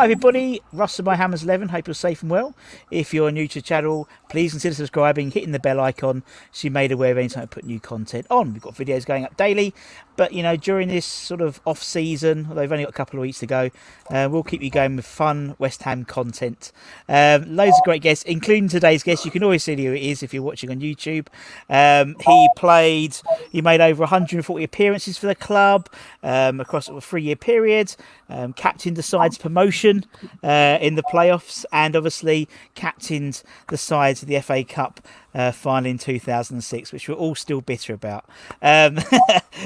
everybody, Russ of My Hammers 11, hope you're safe and well. If you're new to the channel, please consider subscribing, hitting the bell icon so you're made aware of any time I put new content on. We've got videos going up daily, but during this sort of off season, although we've only got a couple of weeks to go, we'll keep you going with fun West Ham content. Loads of great guests, including today's guest. You can always see who it is if you're watching on YouTube. He made over 140 appearances for the club across a 3-year period, captained the side's promotion in the playoffs, and obviously captained the sides of the FA Cup final in 2006, which we're all still bitter about.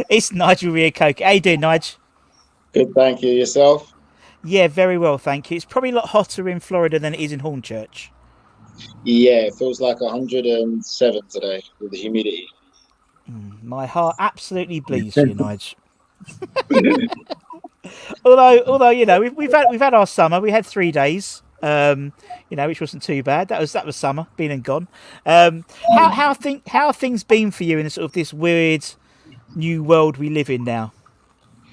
It's Nigel Riacoke. How you doing, Nigel? Good, thank you. Yourself? Yeah, very well, thank you. It's probably a lot hotter in Florida than it is in Hornchurch. Yeah, it feels like 107 today with the humidity. My heart absolutely bleeds for you, Nigel. although we've had our summer. We had 3 days, which wasn't too bad. That was summer, been and gone. How have things been for you in sort of this weird new world we live in now?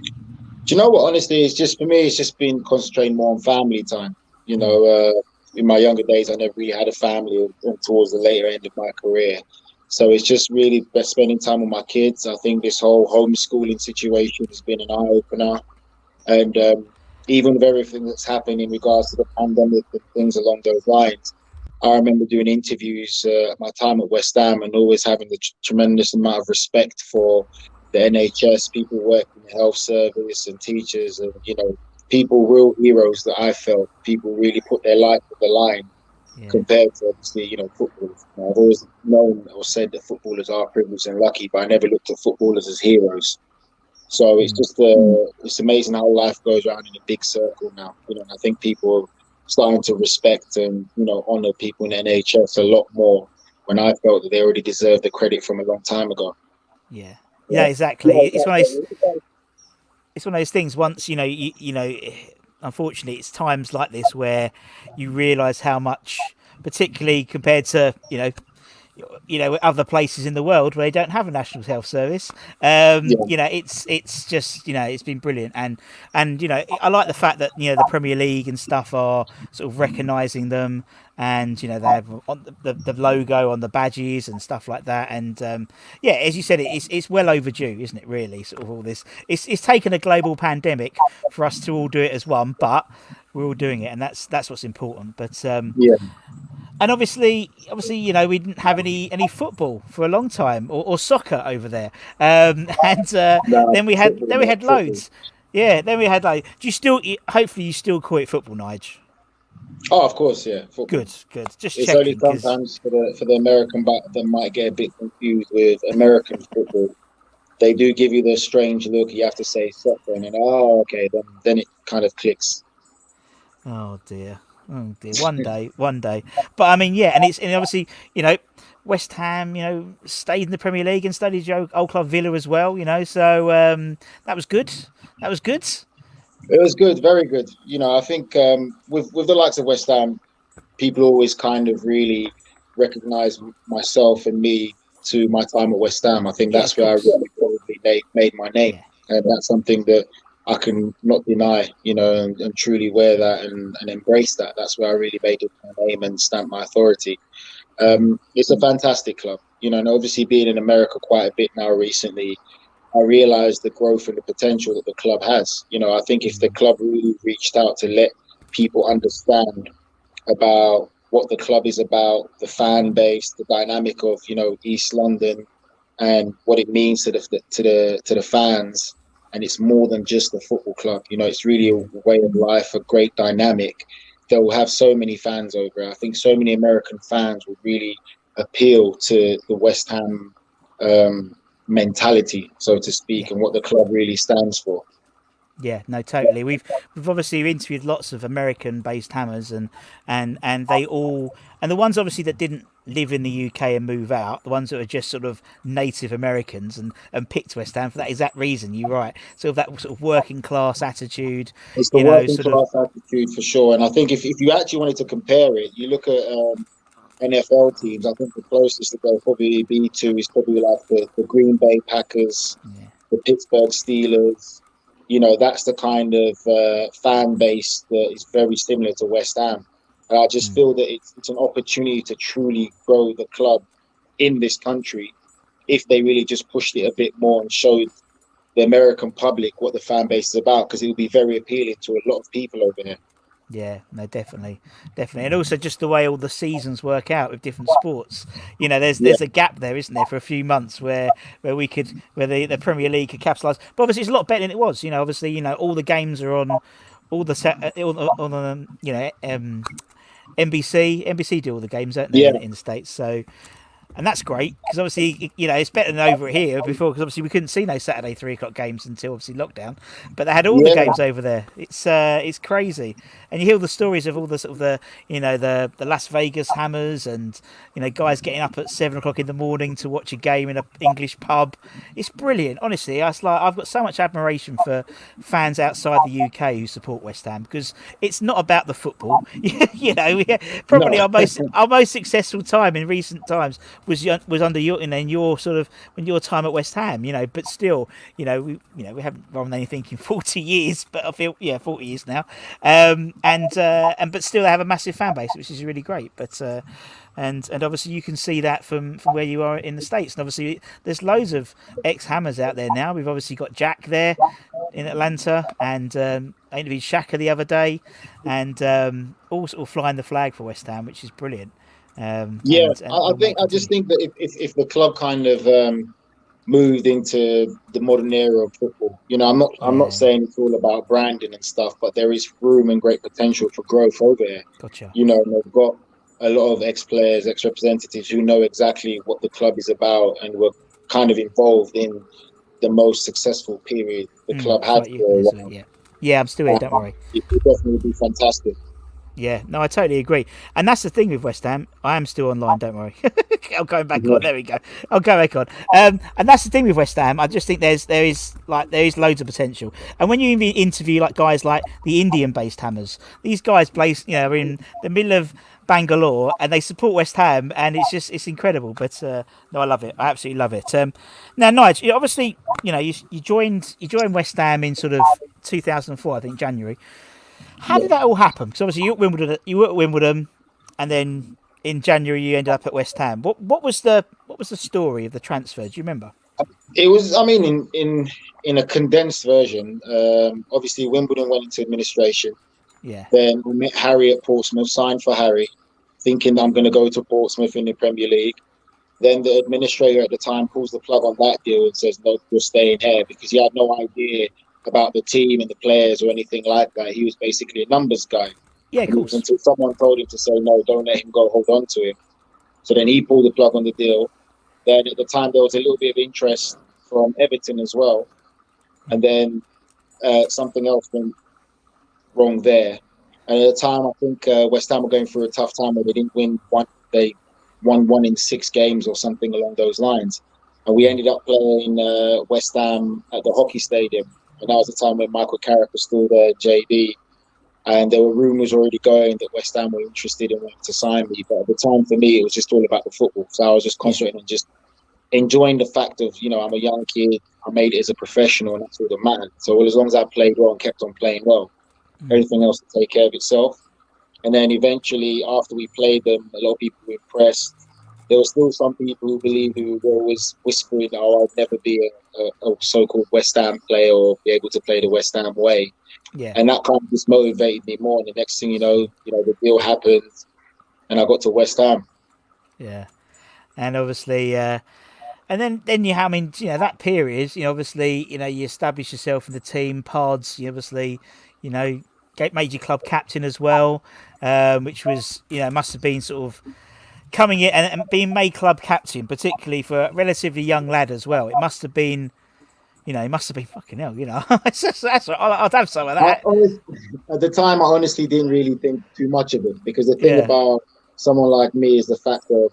Do you know what? Honestly, it's just for me. It's just been concentrating more on family time. In my younger days, I never really had a family towards the later end of my career. So it's just really spending time with my kids. I think this whole homeschooling situation has been an eye-opener. And even with everything that's happened in regards to the pandemic and things along those lines, I remember doing interviews at my time at West Ham and always having the tremendous amount of respect for the NHS, people working in the health service and teachers and, people, real heroes that I felt people really put their life on the line. Yeah. Compared to obviously, footballers. I've always known or said that footballers are privileged and lucky, but I never looked at footballers as heroes. So it's just it's amazing how life goes around in a big circle now. I think people are starting to respect and honour people in the NHS a lot more when I felt that they already deserved the credit from a long time ago. Yeah, exactly. It's one of those things. Once unfortunately, it's times like this where you realise how much, particularly compared to other places in the world where they don't have a national health service. It's just it's been brilliant, and I like the fact that the Premier League and stuff are sort of recognising them, and they have the logo on the badges and stuff like that, and as you said, it's well overdue, isn't it? Really, sort of all this. It's taken a global pandemic for us to all do it as one, but we're all doing it, and that's what's important. But and obviously, we didn't have any football for a long time, or soccer over there, then we had loads. Yeah, then we had loads. Do you still? Hopefully, you still call it football, Nigel? Oh, of course, yeah. Football. Good. Just it's checking, only sometimes for the American back that might get a bit confused with American football. They do give you the strange look. You have to say soccer, and then okay, then it kind of clicks. Oh dear. One day. But I mean, and obviously, West Ham, stayed in the Premier League and studied your old club Villa as well, so that was good. It was good, very good. I think with the likes of West Ham, people always kind of really recognise myself and me to my time at West Ham. I think that's where I really probably made my name, and that's something that I can not deny, and truly wear that and embrace that. That's where I really made it my name and stamped my authority. It's a fantastic club, and obviously being in America quite a bit now recently, I realised the growth and the potential that the club has. I think if the club really reached out to let people understand about what the club is about, the fan base, the dynamic of, East London, and what it means to the fans. And it's more than just a football club. It's really a way of life, a great dynamic. They'll have so many fans over it. I think so many American fans will really appeal to the West Ham mentality, so to speak, and what the club really stands for. Yeah, no, totally. We've obviously interviewed lots of American-based Hammers, and they all, and the ones obviously that didn't live in the UK and move out, the ones that are just sort of native Americans and picked West Ham for that exact reason. You're right, sort of that sort of working class attitude. It's the working class attitude for sure. And I think if you actually wanted to compare it, you look at NFL teams. I think the closest to go probably B2 is probably like the Green Bay Packers, the Pittsburgh Steelers. that's the kind of fan base that is very similar to West Ham. And I just feel that it's an opportunity to truly grow the club in this country if they really just pushed it a bit more and showed the American public what the fan base is about, because it would be very appealing to a lot of people over here. Yeah, no, definitely, and also just the way all the seasons work out with different sports. Yeah, There's a gap there, isn't there, for a few months where the Premier League could capitalise. But obviously, it's a lot better than it was. Obviously, all the games are on all the NBC do all the games, don't they, yeah, in the States? So, and that's great because obviously it's better than over here before, because obviously we couldn't see no Saturday 3 o'clock games until obviously lockdown, but they had all the yeah, games over there. It's crazy, and you hear the stories of all the sort of the Las Vegas Hammers, and guys getting up at 7 o'clock in the morning to watch a game in an English pub. It's brilliant, honestly. I've got so much admiration for fans outside the UK who support West Ham, because it's not about the football. Probably no, our most successful time in recent times was under your in your sort of when your time at West Ham, but still, we haven't won anything in 40 years, but I feel 40 years now, and but still they have a massive fan base, which is really great. But and obviously you can see that from where you are in the States, and obviously there's loads of ex-Hammers out there now. We've obviously got Jack there in Atlanta, and I interviewed Shaka the other day, and all sort of flying the flag for West Ham, which is brilliant. yeah. And I long may think it I just continue. think that if the club kind of moved into the modern era of football, I'm not Yeah, saying it's all about branding and stuff, but there is room and great potential for growth over there. gotcha. And they've got a lot of ex-players, ex-representatives who know exactly what the club is about and were kind of involved in the most successful period the club It's had like you, for a while. yeah, yeah. I'm still here. Don't worry. It would definitely be fantastic. Yeah, no, I totally agree. And that's the thing with West Ham. I am still online. Don't worry. I'm going back on. There we go. I'll go back on. And that's the thing with West Ham. I just think there is loads of potential. And when you even interview like guys like the Indian-based Hammers, these guys place are in the middle of Bangalore and they support West Ham, and it's incredible. But no, I love it. I absolutely love it. Now, Nigel, obviously, you joined West Ham in sort of 2004, I think, January. How Yeah. did that all happen? Because obviously you were at Wimbledon, and then in January you ended up at West Ham. What was the story of the transfer? Do you remember? It was, I mean, in a condensed version. Obviously, Wimbledon went into administration. Yeah, Then we met Harry at Portsmouth, signed for Harry, thinking I'm going to go to Portsmouth in the Premier League. Then the administrator at the time pulls the plug on that deal and says, no, you're staying here, because he had no idea about the team and the players or anything like that. He was basically a numbers guy. yeah, of And it was course. until someone told him to say, no, don't let him go, hold on to him. So then he pulled the plug on the deal. Then at the time, there was a little bit of interest from Everton as well. And then something else went wrong there. And at the time, I think West Ham were going through a tough time where they didn't win one. They won 1 in 6 games or something along those lines. And we ended up playing West Ham at the hockey stadium. And that was the time when Michael Carrick was still there, JD. And there were rumours already going that West Ham were interested in wanting to sign me. But at the time, for me, it was just all about the football. So I was just Yeah, concentrating on just enjoying the fact of, I'm a young kid. I made it as a professional, and that's all that mattered. So as long as I played well and kept on playing well, everything else will take care of itself. And then eventually, after we played them, a lot of people were impressed. There were still some people who believed, who were always whispering, "Oh, I'd never be a so-called West Ham player or be able to play the West Ham way." yeah, And that kind of just motivated me more. And the next thing the deal happened, and I got to West Ham. yeah. And obviously, and then I mean, that period, obviously, you establish yourself in the team pods. You obviously, you know, made your club captain as well, which was, must have been sort of coming in and being made club captain, particularly for a relatively young lad as well. It must have been fucking hell. That's right. I'd have some of that. At the time, I honestly didn't really think too much of it, because the thing Yeah. about someone like me is the fact that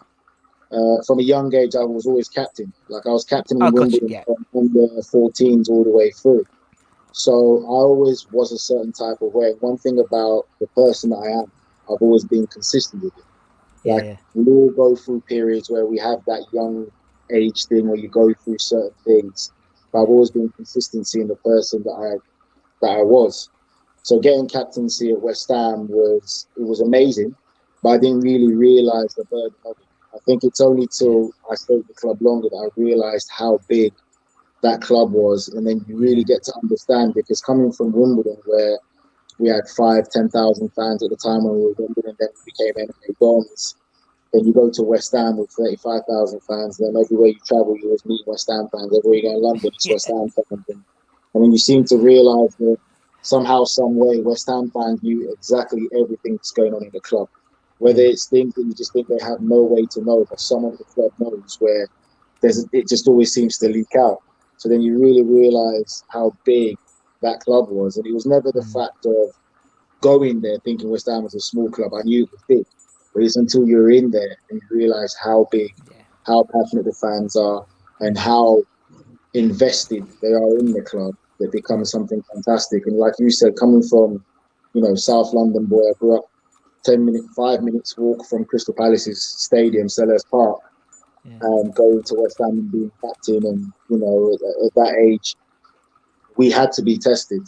from a young age, I was always captain. Like, I was captain Oh, in gotcha. Wimbledon Yeah. from under 14s all the way through. So I always was a certain type of way. One thing about the person that I am, I've always been consistent with it. Yeah. Like, Yeah. we all go through periods where we have that young age thing where you go through certain things. But I've always been consistency in the person that that I was. So getting captaincy at West Ham was amazing, but I didn't really realise the burden of it. I think it's only Yeah. till I stayed at the club longer that I realised how big that club was, and then you really Yeah. get to understand, because coming from Wimbledon, where we had 5,000-10,000 fans at the time when we were Wimbledon, then we became MMA Dons. Then you go to West Ham with 35,000 fans. Then everywhere you travel, you always meet West Ham fans. Everywhere you go in London, it's Yeah. West Ham fans. And then you seem to realise that somehow, some way, West Ham fans knew exactly everything that's going on in the club. Whether Mm. it's things that you just think they have no way to know, but someone at the club knows, where it just always seems to leak out. So then you really realise how big that club was. And it was never the Mm. fact of going there thinking West Ham was a small club. I knew it was big, but it's until you're in there and you realise how big, Yeah. how passionate the fans are, and how invested they are in the club, that becomes something fantastic. And like you said, coming from, South London boy, I grew up 5 minutes walk from Crystal Palace's stadium, Selhurst Park, Yeah. and going to West Ham and being captain. And, at that age, we had to be tested.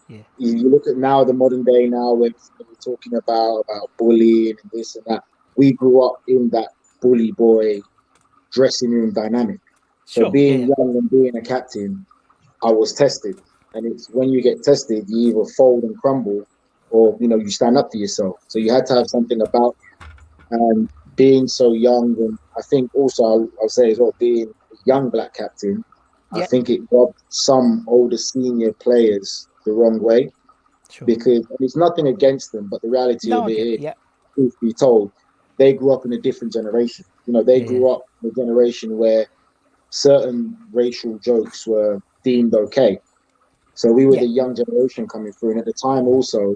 Yeah. You look at now, the modern day now, when we're talking about bullying and this and that. We grew up in that bully boy dressing room dynamic. So Sure. Yeah. being Yeah. young and being a captain, I was tested. And it's when you get tested, you either fold and crumble, or you stand up for yourself. So you had to have something about you. And being so young, and I think also I'll say as well, being a young black captain, I Yeah. think it rubbed some older senior players the wrong way, Sure. because and it's nothing against them, but the reality No, of I it get it. is, Yeah. truth be told, they grew up in a different generation. They Yeah. Yeah. grew up in a generation where certain racial jokes were deemed okay. So we were Yeah. the young generation coming through. And at the time also,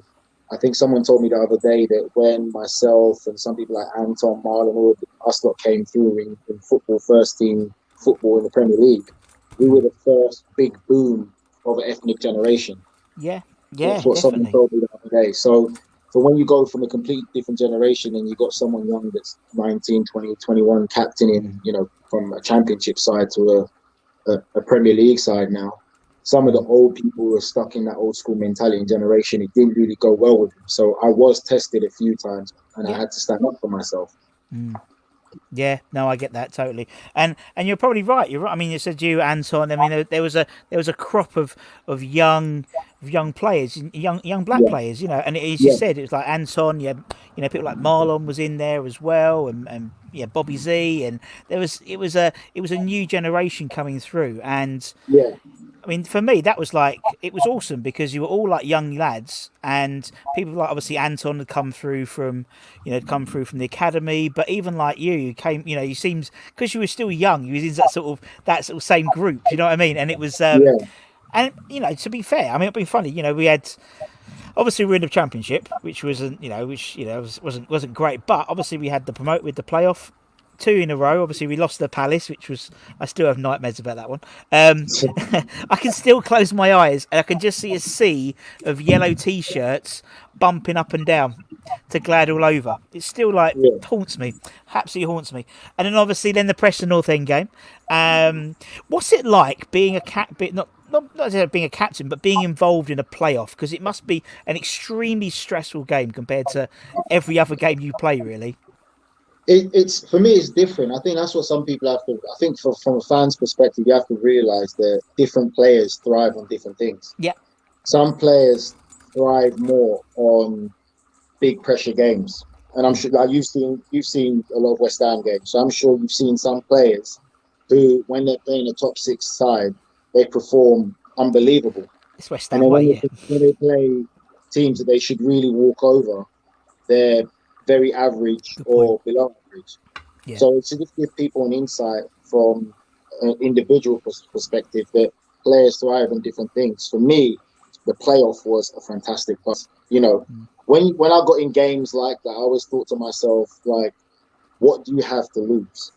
I think someone told me the other day that when myself and some people like Anton, Marlon, all of us lot came through in football, first team football in the Premier League, we were Mm. the first big boom of an ethnic generation. Yeah. Yeah. That's what someone Definitely. told me the other day. So when you go from a complete different generation and you got someone young that's 19, 20, 21 captaining, Mm. from a championship side to a Premier League side now, some of the Mm. old people who are stuck in that old school mentality and generation, it didn't really go well with them. So I was tested a few times and I Yeah. had to stand up for myself. Mm. Yeah, no, I get that totally, and you're probably right. You're right. I mean, you said you, Anton. I mean, there was a crop of young players, young black Yeah, players. And as you yeah, said, it was like Anton. Yeah, people like Marlon was in there as well, and yeah, Bobby Z, and it was a new generation coming through, and yeah, I mean, for me, it was awesome because you were all like young lads, and people like obviously Anton had come through from the academy, but even like you came, you seemed because you were still young, you was in that sort of same group. You know what I mean? And it was, yeah, and to be fair, I mean, it'd be funny. We had obviously we were in the championship, which wasn't, wasn't great, but obviously we had the promote with the playoff. Two in a row. Obviously, we lost the Palace, which was I still have nightmares about that one. I can still close my eyes and I can just see a sea of yellow T-shirts bumping up and down to Glad all over. It still like yeah. haunts me, absolutely haunts me. And then obviously then the Preston North End game. What's it like being a not necessarily being a captain, but being involved in a playoff? Because it must be an extremely stressful game compared to every other game you play, really. It's for me, it's different. I think that's what some people have to. I think from a fan's perspective, you have to realize that different players thrive on different things. Yeah, Some players thrive more on big pressure games, and I'm mm. sure like you've seen a lot of West Ham games, so I'm sure you've seen some players who, when they're playing a top six side, they perform unbelievable, It's West and Ham then way, yeah. when they play teams that they should really walk over, they're very average Good point. or below average. Yeah. So it's to just give people an insight from an individual perspective that players thrive on different things. For me, the playoff was a fantastic plus. Mm. When I got in games like that, I always thought to myself, like, what do you have to lose?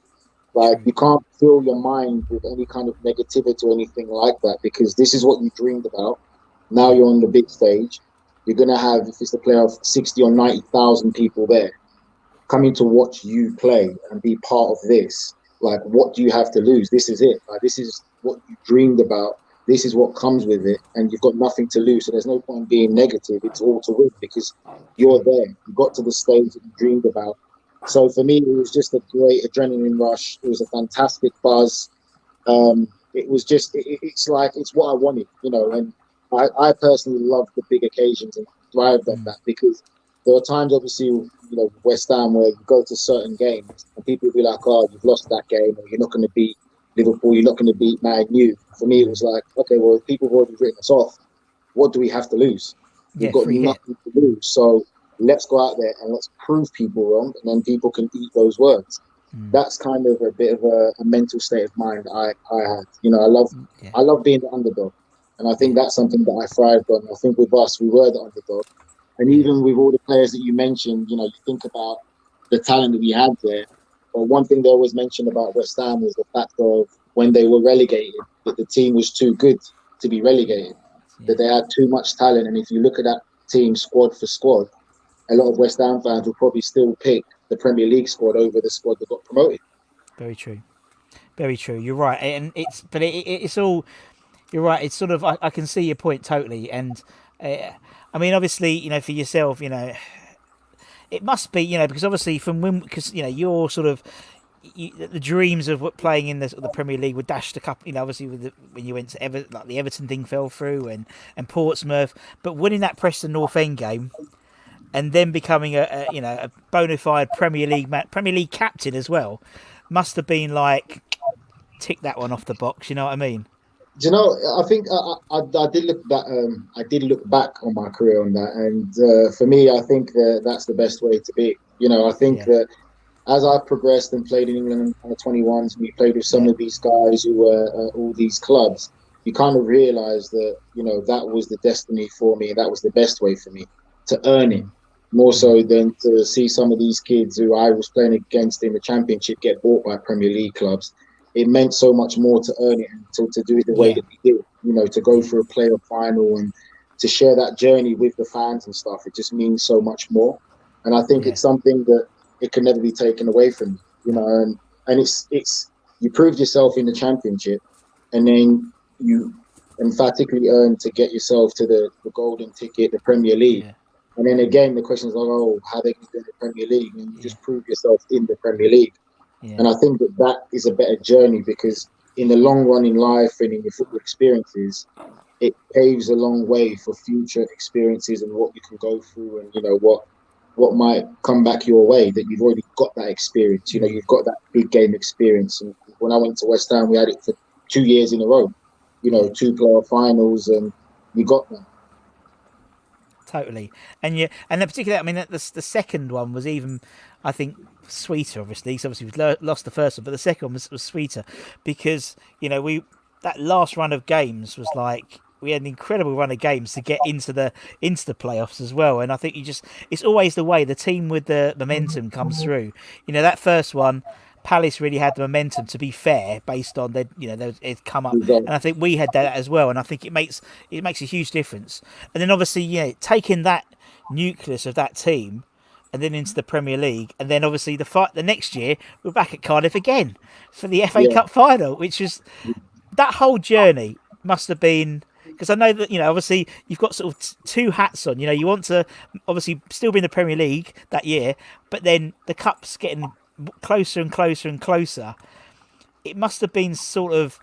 Like, True. you can't fill your mind with any kind of negativity or anything like that, because this is what you dreamed about. Now Yeah. you're on the big stage. You're gonna have, if it's the playoff, 60 or 90,000 people there coming to watch you play and be part of this. Like, what do you have to lose? This is it. Like, this is what you dreamed about. this is what comes with it, and you've got nothing to lose. So there's no point being negative. It's all to win because you're there. You got to the stage that you dreamed about. So for me, it was just a great adrenaline rush. It was a fantastic buzz. It was just, it's like, it's what I wanted, and I personally love the big occasions and thrived on that because there are times, obviously, West Ham where you go to certain games and people will be like, oh, you've lost that game, or you're not going to beat Liverpool, you're not going to beat Man U. For me, it was like, okay, well, people have already written us off. What do we have to lose? We've got nothing to lose. So let's go out there and let's prove people wrong, and then people can eat those words. That's kind of a bit of a mental state of mind I had. I love being the underdog, and I think that's something that I thrived on. I think with us, we were the underdog, and even with all the players that you mentioned, you think about the talent that we had there. But one thing they always mentioned about West Ham was the fact of when they were relegated, that the team was too good to be relegated, that they had too much talent. And if you look at that team squad for squad, a lot of West Ham fans will probably still pick the Premier League squad over the squad that got promoted. Very true. Very true. You're right, and it's all. You're right. It's sort of I can see your point totally, and I mean, obviously, for yourself, it must be, because obviously because you're sort of the dreams of playing in the Premier League were dashed a couple, obviously when you went to the Everton thing fell through and Portsmouth, but winning that Preston North End game. And then becoming a bona fide Premier League captain as well, must have been like tick that one off the box. You know what I mean? Do you know? I think I did look back. I did look back on my career on that, and for me, I think that's the best way to be. I think that as I progressed and played in England under 21s, we played with some of these guys who were all these clubs. You kind of realise that that was the destiny for me. That was the best way for me to earn it. More so than to see some of these kids who I was playing against in the Championship get bought by Premier League clubs. It meant so much more to earn it and to do it the way that we did, to go for a playoff final and to share that journey with the fans and stuff. It just means so much more. And I think it's something that it can never be taken away from you, and it's you proved yourself in the Championship, and then you emphatically earned to get yourself to the golden ticket, the Premier League. Yeah. And then again, the question is like, oh, how they can do in the Premier League? And you just prove yourself in the Premier League. Yeah. And I think that is a better journey because in the long run in life and in your football experiences, it paves a long way for future experiences and what you can go through and, what might come back your way, that you've already got that experience. You've got that big game experience. And when I went to West Ham, we had it for 2 years in a row, 2 playoff finals, and we got them. Totally, and then particularly, I mean, the second one was even, I think, sweeter. Obviously, because obviously we lost the first one, but the second one was sweeter because that last run of games was like we had an incredible run of games to get into the playoffs as well. And I think it's always the way the team with the momentum comes through. That first one, Palace really had the momentum, to be fair, based on it's come up, and I think we had that as well. And I think it makes a huge difference. And then obviously, taking that nucleus of that team, and then into the Premier League, and then obviously the next year we're back at Cardiff again for the FA Cup final, which was that whole journey must have been. Because I know that, obviously you've got sort of two hats on. You want to obviously still be in the Premier League that year, but then the cup's getting closer and closer and closer. It must have been sort of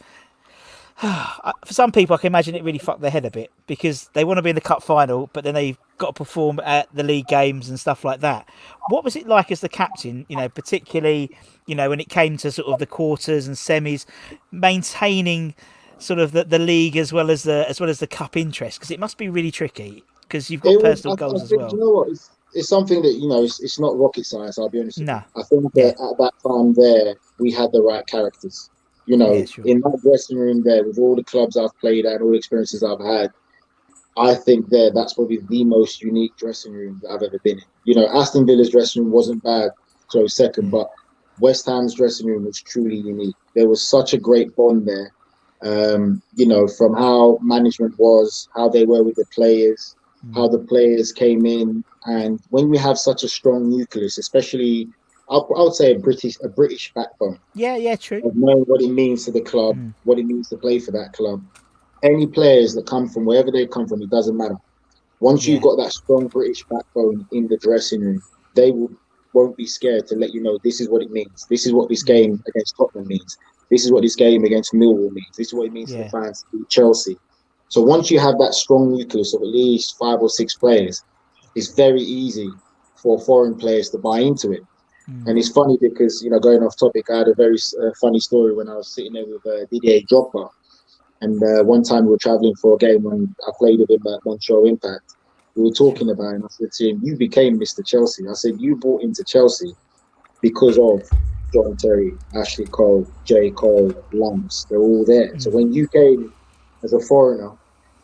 for some people, I can imagine it really fucked their head a bit because they want to be in the cup final, but then they've got to perform at the league games and stuff like that. What was it like as the captain, particularly when it came to sort of the quarters and semis, maintaining sort of the league as well as the cup interest, because it must be really tricky because you've got personal goals as well. You know what? It's something that it's not rocket science. I'll be honest with you. I think that at that time there, we had the right characters. In that dressing room there, with all the clubs I've played at, all the experiences I've had, I think that's probably the most unique dressing room that I've ever been in. Aston Villa's dressing room wasn't bad, so second, but West Ham's dressing room was truly unique. There was such a great bond there. From how management was, how they were with the players, how the players came in, and when we have such a strong nucleus, especially, I would say a British backbone. Yeah, true. Of knowing what it means to the club, what it means to play for that club. any players that come from wherever they come from, it doesn't matter. Once you've Yeah. got that strong British backbone in the dressing room, they won't be scared to let you know this is what it means. This is what this Mm. game against Tottenham means. This is what this game against Millwall means. This is what it means to the Yeah. fans to beat Chelsea. So once you have that strong nucleus of at least 5 or 6 players, it's very easy for foreign players to buy into it. Mm. And it's funny because, going off topic, I had a very funny story when I was sitting there with Didier Drogba. And one time we were traveling for a game when I played with him at Montreal Impact. We were Sure. talking about it, and I said to him, "You became Mr. Chelsea." I said, "You bought into Chelsea because of John Terry, Ashley Cole, J. Cole, Lamps. They're all there. So Mm. when you came as a foreigner,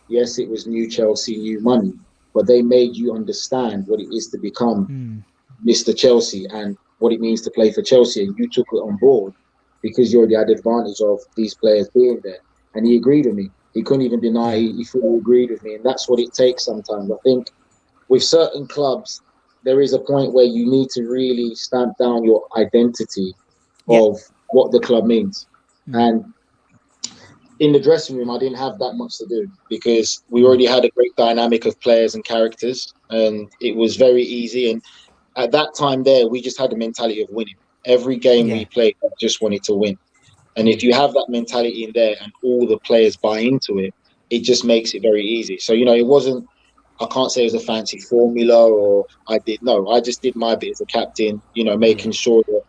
yes, it was new Chelsea, new money, but they made you understand what it is to become Mm. Mr. Chelsea and what it means to play for Chelsea. And you took it on board because you already had advantage of these players being there." And he agreed with me. He couldn't even deny Yeah. he fully agreed with me. And that's what it takes sometimes. I think with certain clubs, there is a point where you need to really stamp down your identity Yeah. of what the club means. Mm. And in the dressing room, I didn't have that much to do because we Mm. already had a great dynamic of players and characters, and it was very easy. And at that time, there, we just had the mentality of winning. Every game Yeah. we played, we just wanted to win. And Mm. if you have that mentality in there and all the players buy into it, it just makes it very easy. So, it wasn't, I can't say it was a fancy formula or I just did my bit as a captain, Yeah. making sure that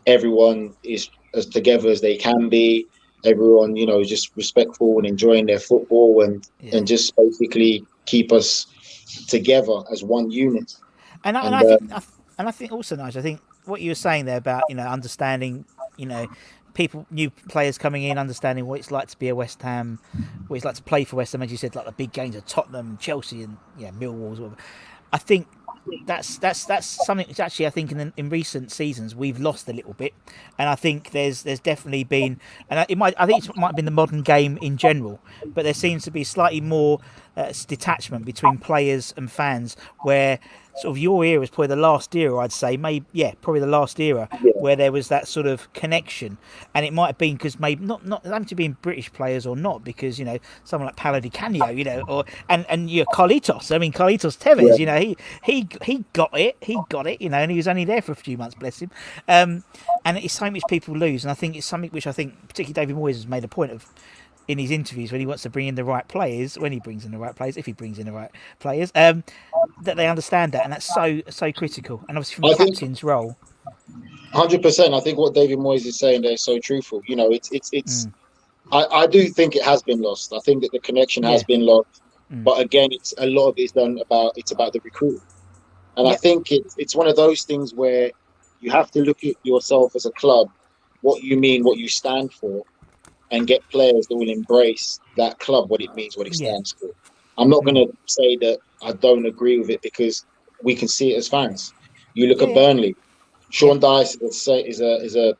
everyone is as together as they can be. Everyone, is just respectful and enjoying their football Yeah. and just basically keep us together as one unit. And And I think and I think also, Nigel, I think what you were saying there about understanding, you know, people, new players coming in, understanding what it's like to be a West Ham, what it's like to play for West Ham, as you said, like the big games of Tottenham, Chelsea, and Millwall. I think that's something which actually I think in recent seasons we've lost a little bit, and I think there's definitely been, and I think it might have been the modern game in general, but there seems to be slightly more detachment between players and fans, where sort of your era is probably the last era, I'd say, maybe, yeah, probably the last era yeah, where there was that sort of connection. And it might have been because maybe not having to be British players or not, because someone like Paulo Di Canio, or and Carlitos. I mean, Carlitos yeah, Tevez, he got it, and he was only there for a few months, bless him. And it's something which people lose, and I think it's something which I think particularly David Moyes has made a point of in his interviews when he wants to bring in the right players, when he brings in the right players, if he brings in the right players, that they understand that, and that's so critical. And obviously from a I think captain's role. 100%. I think what David Moyes is saying there is so truthful. It's. Mm. I do think it has been lost. I think that the connection has Yeah. been lost. Mm. But again, it's a lot of it's done about it's about the recruiting. And I Yep. think it's one of those things where you have to look at yourself as a club, what you mean, what you stand for, and get players that will embrace that club, what it means, what it Yeah. stands for. I'm not going Mm. to say that I don't agree with it because we can see it as fans. You look Yeah. at Yeah. Burnley. Yeah. Sean Dyche is a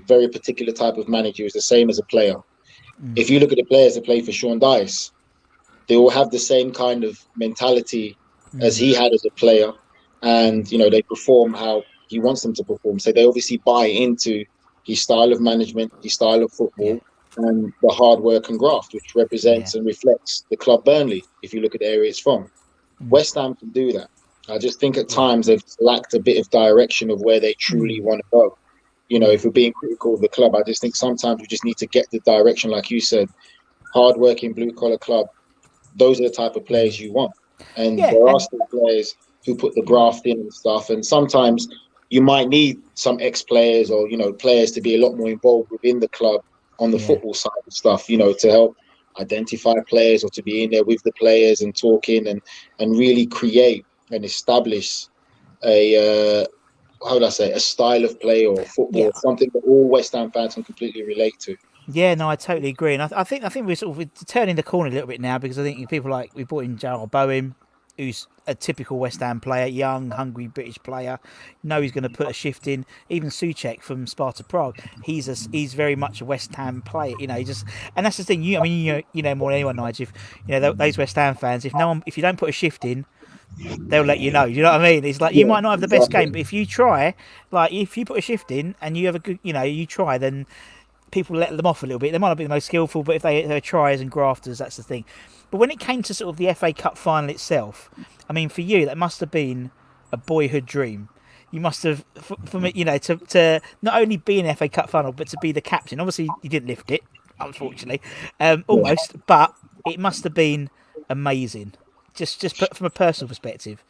very particular type of manager. He's the same as a player. Mm. If you look at the players that play for Sean Dyche, they all have the same kind of mentality as Mm. he had as a player, and they perform how he wants them to perform. So they obviously buy into his style of management, his style of Yeah. football, and the hard work and graft, which Yeah. represents and reflects the club Burnley. If you look at the area it's from, Mm. West Ham can do that. I just think at Yeah. times they've lacked a bit of direction of where they truly Mm. want to go. Yeah. If we're being critical of the club, I just think sometimes we just need to get the direction, like you said, hard-working blue-collar club. Those are the type of Mm. players you want. And Yeah. there are And still players who put the graft in and stuff. And sometimes you might need some ex-players or, players to be a lot more involved within the club on the yeah. football side of stuff, to help identify players or to be in there with the players and talking and really create and establish a, how would I say, a style of play or Yeah. football, something that all West Ham fans can completely relate to. Yeah, no, I totally agree, and I think we're sort of turning the corner a little bit now, because I think people like we brought in Jarrell Bowen, who's a typical West Ham player, young, hungry British player. Know he's going to put a shift in. Even Souček from Sparta Prague, he's very much a West Ham player. He just, and that's the thing. I mean, you know more than anyone, Nigel. If those West Ham fans, if you don't put a shift in, they'll let you know. You know what I mean? It's like you Yeah, might not have the best exactly. game, but if you try, like if you put a shift in and you have a good, you try, then people let them off a little bit. They might not be the most skillful, but if they're tryers and grafters, that's the thing. But when it came to sort of the FA Cup final itself, I mean, for you, that must have been a boyhood dream. You must have, for me, to not only be in the FA Cup final, but to be the captain. Obviously, you didn't lift it, unfortunately, almost, but it must have been amazing. Just put from a personal perspective.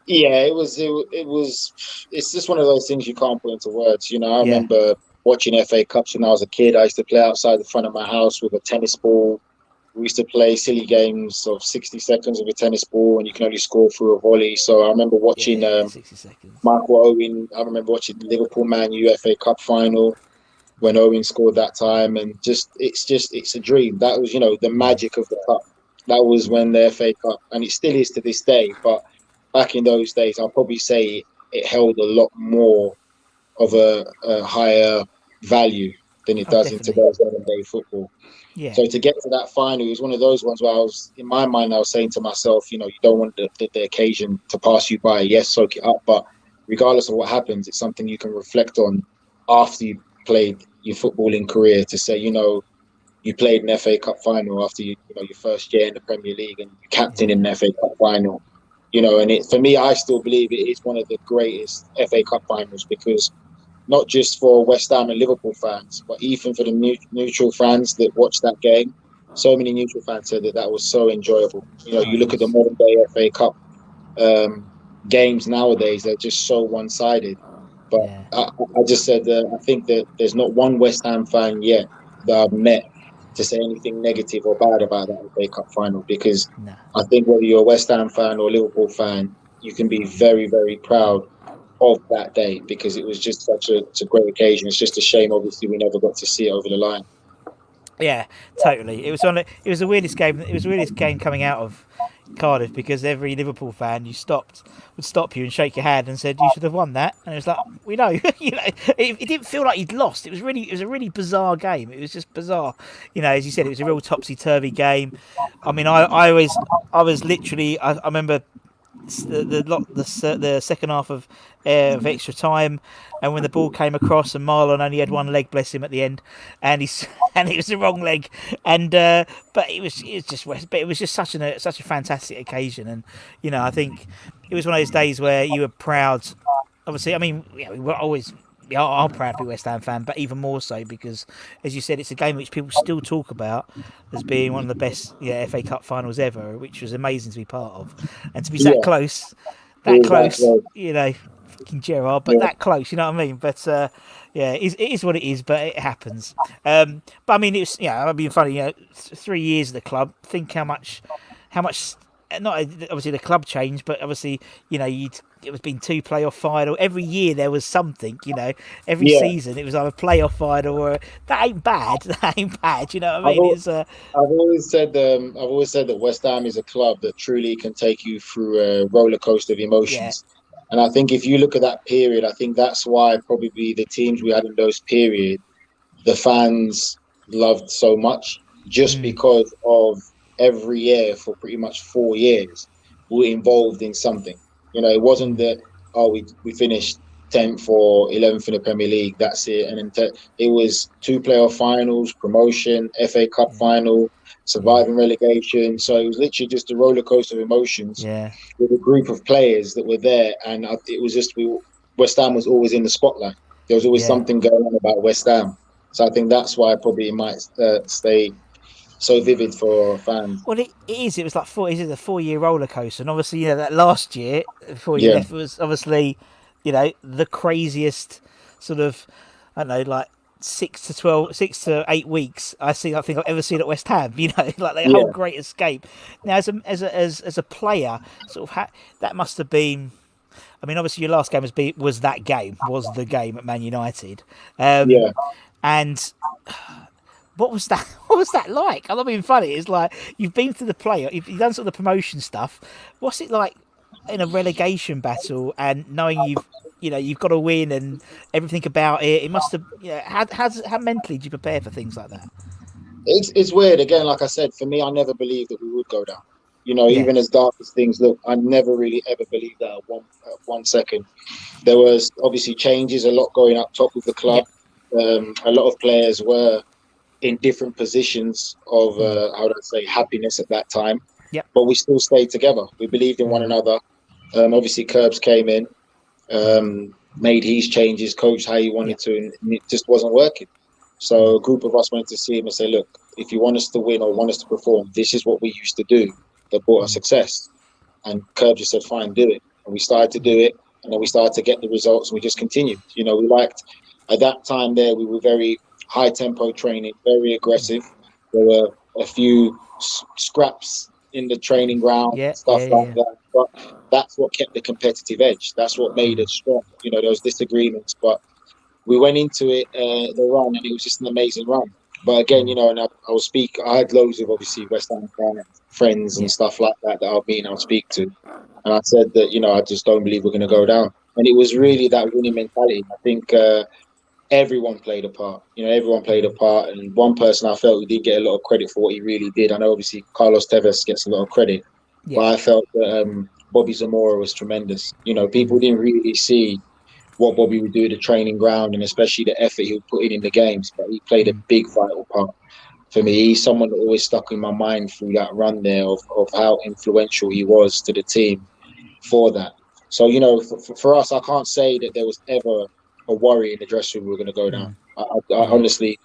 Yeah, it was. It was. It's just one of those things you can't put into words. I Yeah, remember watching FA Cups when I was a kid. I used to play outside the front of my house with a tennis ball. We used to play silly games of 60 seconds with a tennis ball, and you can only score through a volley. So I remember watching 60 seconds. Michael Owen. I remember watching the Liverpool Man U FA Cup final when Owen scored that time, and it's a dream. That was the magic of the cup. That was when the FA Cup, and it still is to this day. But back in those days, I'll probably say it held a lot more of a higher value than it Oh, does in definitely. today's modern day football. Yeah, So to get to that final, it was one of those ones where in my mind, I was saying to myself, you don't want the occasion to pass you by. Yes, soak it up, but regardless of what happens, it's something you can reflect on after you played your footballing career to say, you played an FA Cup final after your first year in the Premier League and you captain in yeah, an FA Cup final. And for me, I still believe it is one of the greatest FA Cup finals because not just for West Ham and Liverpool fans, but even for the neutral fans that watched that game. So many neutral fans said that was so enjoyable. oh, You it look at the was. modern day FA Cup games nowadays; they're just so one-sided. But Yeah, I just said that I think that there's not one West Ham fan yet that I've met to say anything negative or bad about that FA Cup final because no. I think whether you're a West Ham fan or a Liverpool fan, you can be very, very proud of that day because it was just such a great occasion. It's just a shame, obviously, we never got to see it over the line. Yeah, totally. It was on. It was the weirdest game. It was the weirdest game coming out of Cardiff because every Liverpool fan would stop you and shake your hand and said you should have won that, and it was like we know, it didn't feel like you'd lost. It was a really bizarre game. It was just bizarre, as you said, it was a real topsy turvy game. I mean, I was literally, I remember the second half of extra time, and when the ball came across and Marlon only had one leg, bless him, at the end, and he's and it was the wrong leg, and but it was just such a fantastic occasion, and I think it was one of those days where you were proud. Obviously, I mean, we were always. Yeah, I'm proud to be a West Ham fan, but even more so because, as you said, it's a game which people still talk about as being one of the best FA Cup finals ever, which was amazing to be part of, and to be Yeah, it that was that close, great. fucking Gerard, but Yeah, that close, you know what I mean? But yeah, it is what it is, but it happens. But I mean, it's I've been funny, 3 years at the club. Think how much. Not obviously the club changed, but obviously it was been 2 playoff final every year. There was something, every yeah. season it was either playoff final or that ain't bad. That ain't bad. You know what I I've mean? al- It's I've always said that West Ham is a club that truly can take you through a roller coaster of yeah, emotions. And I think if you look at that period, I think that's why probably the teams we had in those period, the fans loved so much, just mm, because of every year for pretty much 4 years, we were involved in something. It wasn't mm, that we finished 10th or 11th in the Premier League. That's it, and then it was 2 playoff finals, promotion, FA Cup yeah, final, yeah, surviving relegation. So it was literally just a roller coaster of emotions yeah. with a group of players that were there, and it was just West Ham was always in the spotlight. There was always Yeah. something going on about West Ham, so I think that's why probably it might stay so vivid for fans. Well, it is. It was like Is it a 4 year roller coaster? And obviously, that last year before you Yeah, left was obviously, the craziest sort of, I don't know, like 6 to 8 weeks I think I've ever seen at West Ham. Like the whole yeah, great escape. Now, as a player, sort of that must have been. I mean, obviously, your last game was the game at Man United, yeah. and what was that? What was that like? I'm not being funny. It's like you've been through the play, you've done sort of the promotion stuff. What's it like in a relegation battle and knowing you've got to win and everything about it? It must have. How mentally do you prepare for things like that? It's weird. Again, like I said, for me, I never believed that we would go down. Yeah. Even as dark as things look, I never really ever believed that at one second. There was obviously changes, a lot going up top with the club. Yep. a lot of players were in different positions of how do I say happiness at that time, Yep. but we still stayed together. We believed in one another. Obviously, Curbs came in, made his changes, coached how he wanted Yep. to, and it just wasn't working. So a group of us went to see him and say, look, if you want us to win or want us to perform, this is what we used to do that brought us success. And Curb just said, fine, do it. And we started to do it. And then we started to get the results and we just continued. You know, we liked, at that time there, we were very high tempo training, very aggressive. There were a few scraps in the training ground, Yeah. stuff Yeah. like Yeah. that. But that's what kept the competitive edge. That's what made us strong. You know, those disagreements. But we went into it, the run, and it was just an amazing run. But again, you know, and I will speak. I had loads of obviously West Ham friends and Yeah. stuff like that that I'll meet and I'll speak to, and I said that you know I just don't believe we're going to go down. And it was really that winning mentality. I think everyone played a part. You know, everyone played a part, and one person I felt who did get a lot of credit for what he really did. I know obviously Carlos Tevez gets a lot of credit, Yeah. but I felt that Bobby Zamora was tremendous. You know, people didn't really see what Bobby would do at the training ground and especially the effort he would put in the games. But he played a big vital part for me. He's someone that always stuck in my mind through that run there of how influential he was to the team for that. So, you know, for us, I can't say that there was ever a worry in the dressing room we were going to go down. I Yeah. honestly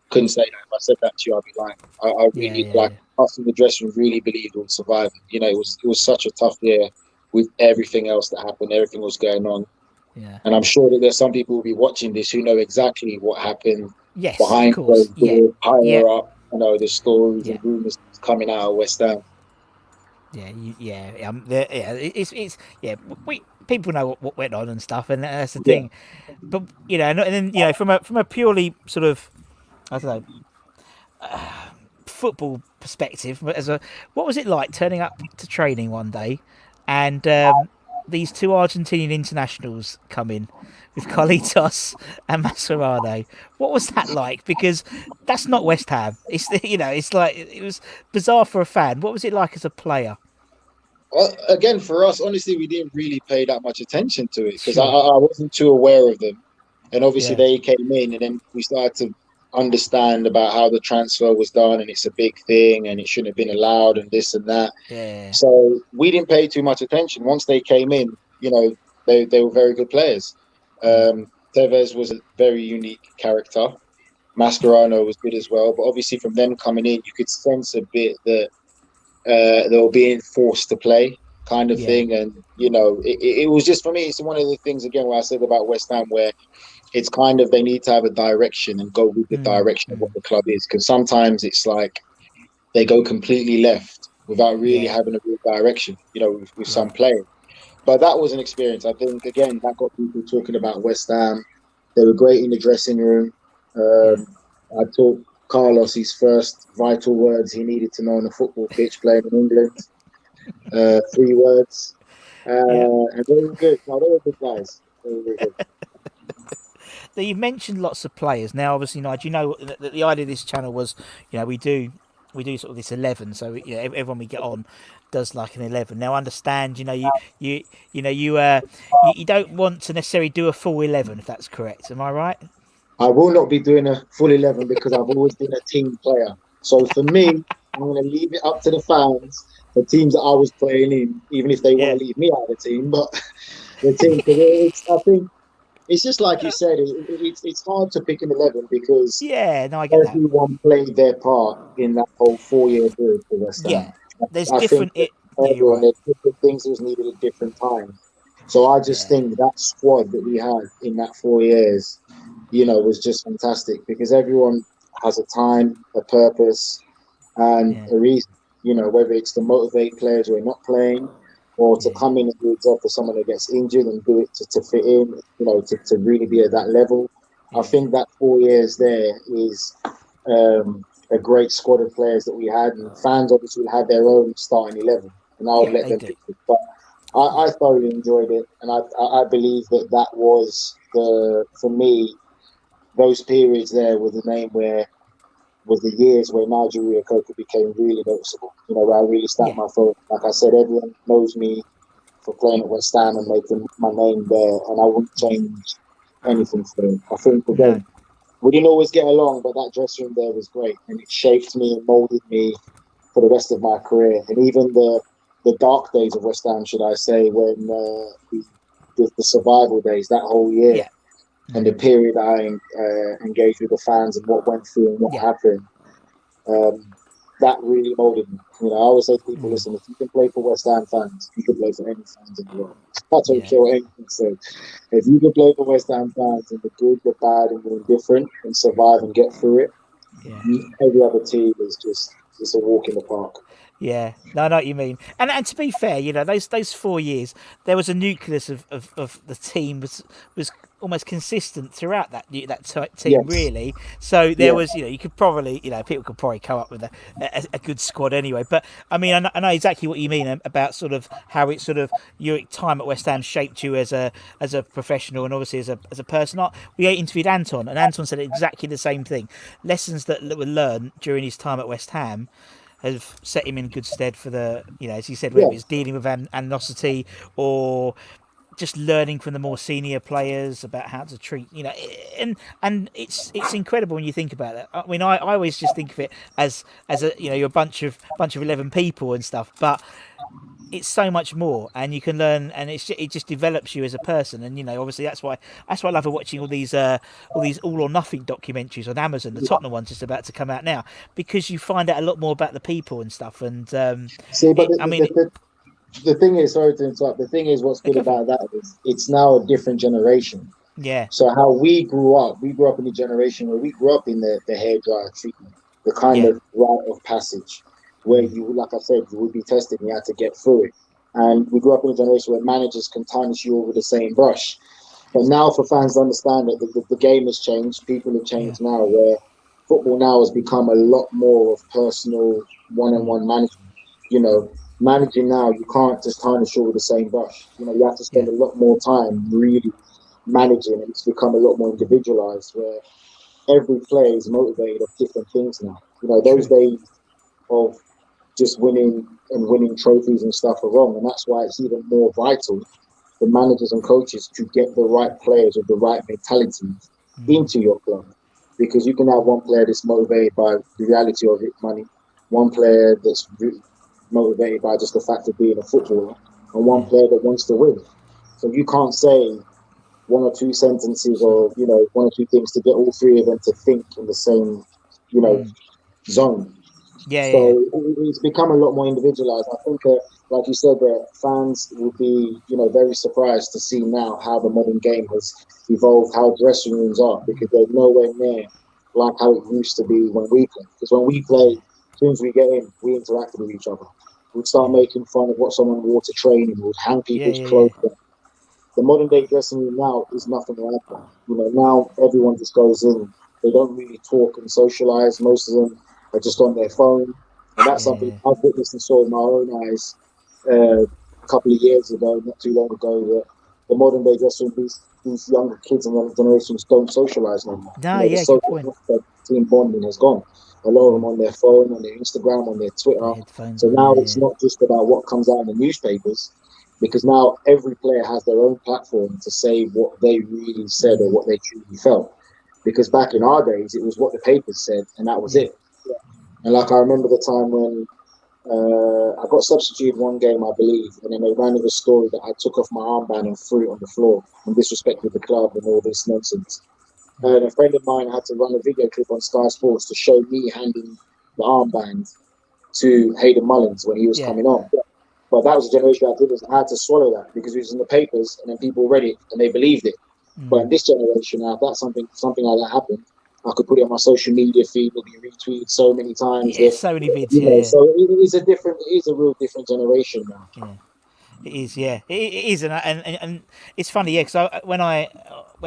couldn't say that. If I said that to you, I'd be lying. I Yeah. really, Yeah. like, us in the dressing room really believed we would survive. You know, it was such a tough year with everything else that happened, everything was going on. Yeah. And I'm sure that there's some people who will be watching this who know exactly what happened Yes, of behind course. closed Yeah. doors, Yeah. higher up. You know, the stories Yeah. and rumors coming out of West Ham. Yeah. Yeah. Yeah. It's yeah. We people know what went on and stuff, and that's the Yeah. thing. But you know, and then you know, from a purely sort of I don't know football perspective, as a what was it like turning up to training one day, and these two Argentinian internationals come in with Carlitos and Mascherano. What was that like? Because that's not West Ham. It's you know, it's like it was bizarre for a fan. What was it like as a player? Again, for us, honestly, we didn't really pay that much attention to it because Sure. I wasn't too aware of them. And obviously, Yeah. they came in, and then we started to understand about how the transfer was done, and it's a big thing, and it shouldn't have been allowed, and this and that. Yeah. So we didn't pay too much attention. Once they came in, you know, they were very good players. Mm. Tevez was a very unique character. Mascherano was good as well, but obviously from them coming in, you could sense a bit that they were being forced to play, kind of Yeah. thing. And you know, it was just for me. It's one of the things again where I said about West Ham, where it's kind of they need to have a direction and go with the Mm. direction of what Mm. the club is, because sometimes it's like they go completely left without really Yeah. having a real direction. You know, with Yeah. some players. But that was an experience. I think again that got people talking about West Ham. They were great in the dressing room. Yeah. I taught Carlos his first vital words he needed to know on a football pitch playing in England. 3 words. Yeah. And they were good. No, they were good guys. They were really good. Now, you've mentioned lots of players. Now, obviously, Nigel, you know that the idea of this channel was, you know, we do sort of this 11. So you know, everyone we get on does like an 11. Now, understand, you know, you know, you don't want to necessarily do a full 11 if that's correct. Am I right? I will not be doing a full 11 because I've always been a team player. So for me, I'm going to leave it up to the fans, the teams that I was playing in, even if they want Yeah. to leave me out of the team. But the team, because I think it's just like you said, it's hard to pick an 11 because Yeah. No, I get that. everyone played their part in that whole 4 year period for West Ham. Yeah. There's I think different. that Yeah, you're everyone, right. there's different things that was needed at different times. So I just Yeah. think that squad that we had in that 4 years, you know, was just fantastic because everyone has a time, a purpose, and Yeah. a reason. You know, whether it's to motivate players who are not playing, or to Yeah. come in and do a job for someone that gets injured and do it to fit in. You know, to really be at that level. I Yeah. think that 4 years there is a great squad of players that we had, and fans obviously will have their own starting 11, and I would Yeah. let They them do. pick it. But I Yeah. thoroughly enjoyed it, and I believe that that was for me those periods there were the name where was the years where Nigel Coker became really noticeable. You know, where I really stamped Yeah. my foot. Like I said, everyone knows me for playing at West Ham and making my name there, and I wouldn't change anything for him. I think No. again We didn't always get along, but that dressing room there was great, and it shaped me and molded me for the rest of my career. And even the dark days of West Ham, should I say, when the survival days, that whole year, Yeah. and the period I engaged with the fans and what went through and what Yeah. happened, um, that really molded me. I always say to people, listen, if you can play for West Ham fans, you can play for any fans in the world. I don't Yeah. care what anything says. If you can play for West Ham fans in the good, the bad, and the indifferent, and survive and get through it, Yeah. every other team is just a walk in the park. Yeah, no, I know what you mean. And to be fair, those 4 years, there was a nucleus of the team was almost consistent throughout team, Yes, really. So there yeah, was, you could probably, people could probably come up with a good squad anyway. But I mean, I know exactly what you mean about sort of how it sort of your time at West Ham shaped you as a professional and obviously as a person. We interviewed Anton, and Anton said exactly the same thing. Lessons that were learned during his time at West Ham have set him in good stead for as you said, whether yeah. it's dealing with animosity or just learning from the more senior players about how to treat, and it's incredible when you think about that. I mean, I always just think of it as a you're a bunch of 11 people and stuff, but it's so much more, and you can learn, and it just develops you as a person. And obviously that's why I love watching all these all or nothing documentaries on Amazon. The Tottenham one's just about to come out now, because you find out a lot more about the people and stuff. And See, but it I mean the thing is, sorry to interrupt. The thing is, what's good go for it. about that is it's now a different generation. Yeah. So how we grew up in a generation where we grew up in the hairdryer treatment, the kind Yeah. of rite of passage, where you, like I said, you would be tested and you had to get through it. And we grew up in a generation where managers can tarnish you all with the same brush. But now, for fans to understand that the game has changed, people have Yeah. changed now, where football now has become a lot more of personal one-on-one management. You know, managing now, you can't just tarnish all with the same brush. You have to spend Yeah. a lot more time really managing, and it's become a lot more individualized, where every player is motivated of different things now. Those True. days of just winning trophies and stuff are wrong, and that's why it's even more vital for managers and coaches to get the right players with the right mentalities into your club. Because you can have one player that's motivated by the reality of it, money, one player that's motivated by just the fact of being a footballer, and one Yeah. player that wants to win. So you can't say one or two sentences or one or two things to get all three of them to think in the same you know zone. Yeah. Yeah. Yeah. So it's become a lot more individualized. I think, like you said, that fans will be, very surprised to see now how the modern game has evolved, how dressing rooms are, because they're nowhere near like how it used to be when we played. Because when we played, as soon as we get in, we interacted with each other. We'd start Yeah. making fun of what someone wore to training. We'd hang Yeah. people's Yeah. Yeah. clothes. The modern day dressing room now is nothing like that. Now everyone just goes in. They don't really talk and socialize. Most of them are just on their phone, and that's Yeah. something Yeah. I've witnessed and saw with my own eyes a couple of years ago, not too long ago. That the modern day dressing room, these younger kids and younger generations don't socialize no more. No. The Yeah. Good social point. aspect, team bonding has gone. A lot of them on their phone, on their Instagram, on their The Twitter. headphones So on. now Yeah. it's Yeah. not just about what comes out in the newspapers, because now every player has their own platform to say what they really said or what they truly felt. Because back in our days, it was what the papers said, and that was Yeah. it. And like I remember the time when I got substituted one game, I believe, and then they ran with a story that I took off my armband and threw it on the floor and disrespected the club and all this nonsense. And a friend of mine had to run a video clip on Sky Sports to show me handing the armband to Hayden Mullins when he was Yeah. coming on. But that was a generation that didn't had to swallow that because it was in the papers and then people read it and they believed it. But in this generation now, if that's something like that happened, I could put it on my social media feed, it'll be retweeted so many times Yeah. that So many vids. Yeah. Yeah. so it is a real different generation now. Yeah. It is, yeah, it is, and it's funny, yeah, because when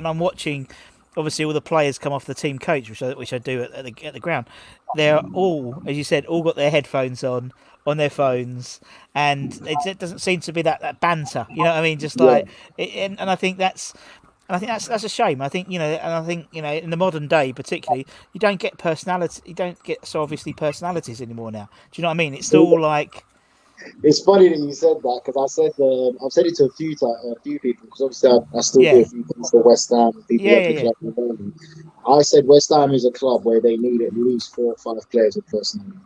I'm watching, obviously all the players come off the team coach, which I do at the ground, they're all, as you said, all got their headphones on their phones, and it doesn't seem to be that banter, you know what I mean? Just Yeah. like, and I think that's a shame. I think and I think in the modern day, particularly, you don't get personality, you don't get so obviously personalities anymore now. Do you know what I mean? It's See, all like. It's funny that you said that because I've said it to a few people because obviously I still do Yeah, a few things for West Ham. People yeah, work yeah, at yeah, club. I said West Ham is a club where they need at least 4 or 5 players with personality.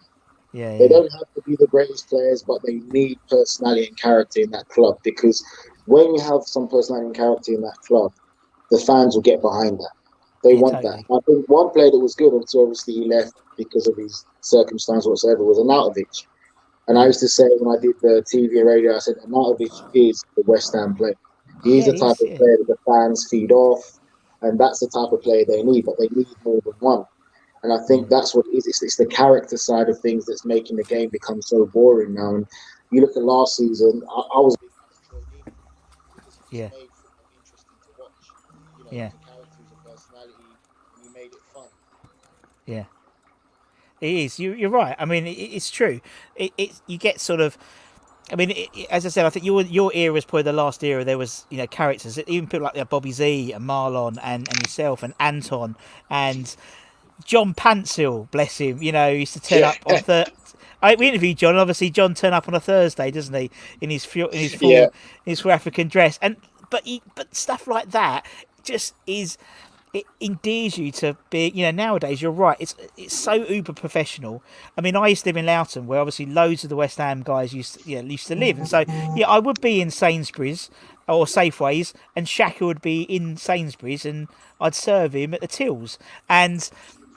yeah, They yeah, don't have to be the greatest players, but they need personality and character in that club because when you have some personality and character in that club, the fans will get behind that. They yeah, want that. totally. I think one player that was good, until obviously he left because of his circumstance whatsoever, was Arnautovic. And I Mm. used to say when I did the TV and radio, I said Arnautovic is the West Ham player. He's Yeah, the type he's of yeah, player that the fans feed off, and that's the type of player they need. But they need more than one. And I think mm. that's what it is. It's the character side of things that's making the game become so boring now. And you look at last season, I was a big fan of Troy Deeney because he just Yeah, made football interesting to watch. You know, he yeah, was a character, he was a personality, and he made it fun. yeah. It is. You're right. I mean, it's true. You get sort of. I mean, as I said, I think your era was probably the last era. There was characters, even people like Bobby Z and Marlon and yourself and Anton and John Pantsill, bless him. Used to turn Yeah, up on we interviewed John. And obviously, John turned up on a Thursday, doesn't he? In his yeah, full African dress, but stuff like that just is it endears you to be. Nowadays you're right. It's so uber professional. I mean, I used to live in Loughton, where obviously loads of the West Ham guys used to live, and so yeah, I would be in Sainsbury's or Safeways, and Shaka would be in Sainsbury's, and I'd serve him at the tills. And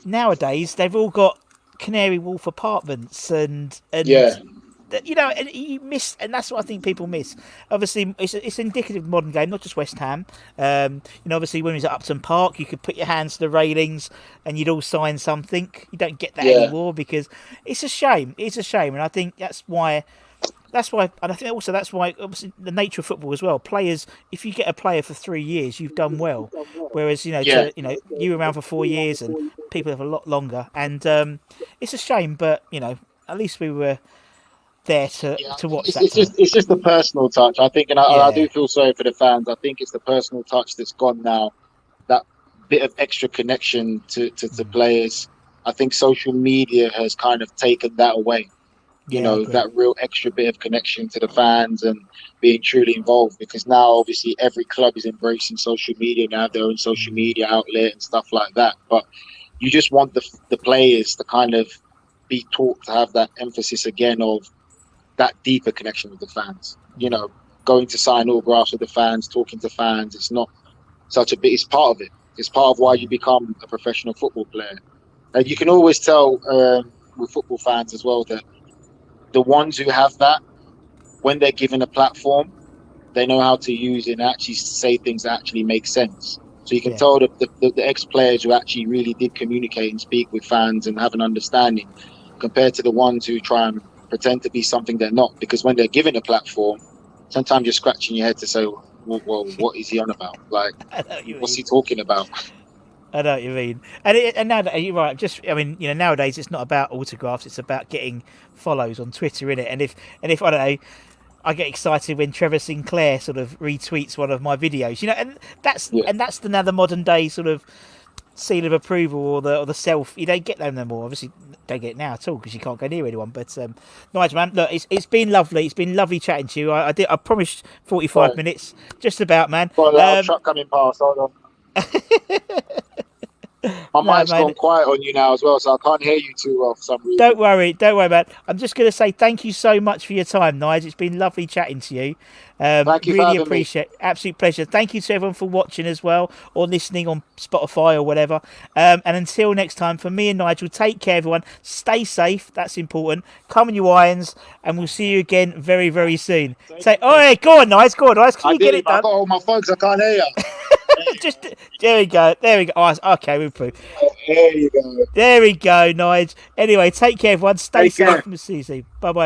nowadays they've all got Canary Wharf apartments and yeah, and you miss, and that's what I think people miss. Obviously, it's indicative of modern game, not just West Ham. Obviously, when we was at Upton Park, you could put your hands to the railings and you'd all sign something. You don't get that yeah, anymore because it's a shame. It's a shame, and I think that's why. And I think also that's why, obviously, the nature of football as well. Players, if you get a player for 3 years, you've done well. Whereas, yeah. you were around for 4 years, and people have a lot longer. And it's a shame, but at least we were there to Yeah, I to think watch that time. it's just the personal touch. I think, and I do Yeah, feel sorry for the fans. I think it's the personal touch that's gone now. That bit of extra connection to players. I think social media has kind of taken that away. You yeah, I know, agree. that real extra bit of connection to the fans and being truly involved. Because now, obviously, every club is embracing social media now, their own social media outlet and stuff like that. But you just want the players to kind of be taught to have that emphasis again of that deeper connection with the fans. You know, going to sign autographs with the fans, talking to fans. It's not such a bit. It's part of it. It's part of why you become a professional football player. And you can always tell with football fans as well that the ones who have that, when they're given a platform, they know how to use it and actually say things that actually make sense. So you can Yeah, tell the ex-players who actually really did communicate and speak with fans and have an understanding compared to the ones who try and pretend to be something they're not. Because when they're given a platform, sometimes you're scratching your head to say, well, what is he on about? Like, I know what you what's mean. he talking about? I know what you mean. And now you're right. I mean, nowadays it's not about autographs; it's about getting follows on Twitter, in it. And if I don't know, I get excited when Trevor Sinclair sort of retweets one of my videos, and that's Yeah. and that's the modern day sort of seal of approval, or the self. You don't get them no more. Obviously, don't get it now at all because you can't go near anyone. But Nigel, man, look, it's been lovely. It's been lovely chatting to you. I promised 45 Sorry. minutes, just about, man. Got a loud truck coming past. Hold on. My No, mic's man. gone quiet on you now as well, so I can't hear you too well for some Don't reason. worry, don't worry, man. I'm just going to say thank you so much for your time, Nigel. It's been lovely chatting to you. Thank you for Really having me. appreciate, absolute pleasure. Thank you to everyone for watching as well, or listening on Spotify or whatever. And until next time, for me and Nigel, take care, everyone. Stay safe. That's important. Come on, you irons, and we'll see you again very, very soon. Take Say, oh, care. hey, go on, Nigel. Go on, Nigel. Can I you get did it, it but I done? got all my phones. I can't hear you. Just there we go. There we go. Oh, okay, we're through. There you go. There we go, Nigel. Anyway, take care, everyone. Stay Take safe. care. And we'll see you soon. Bye bye.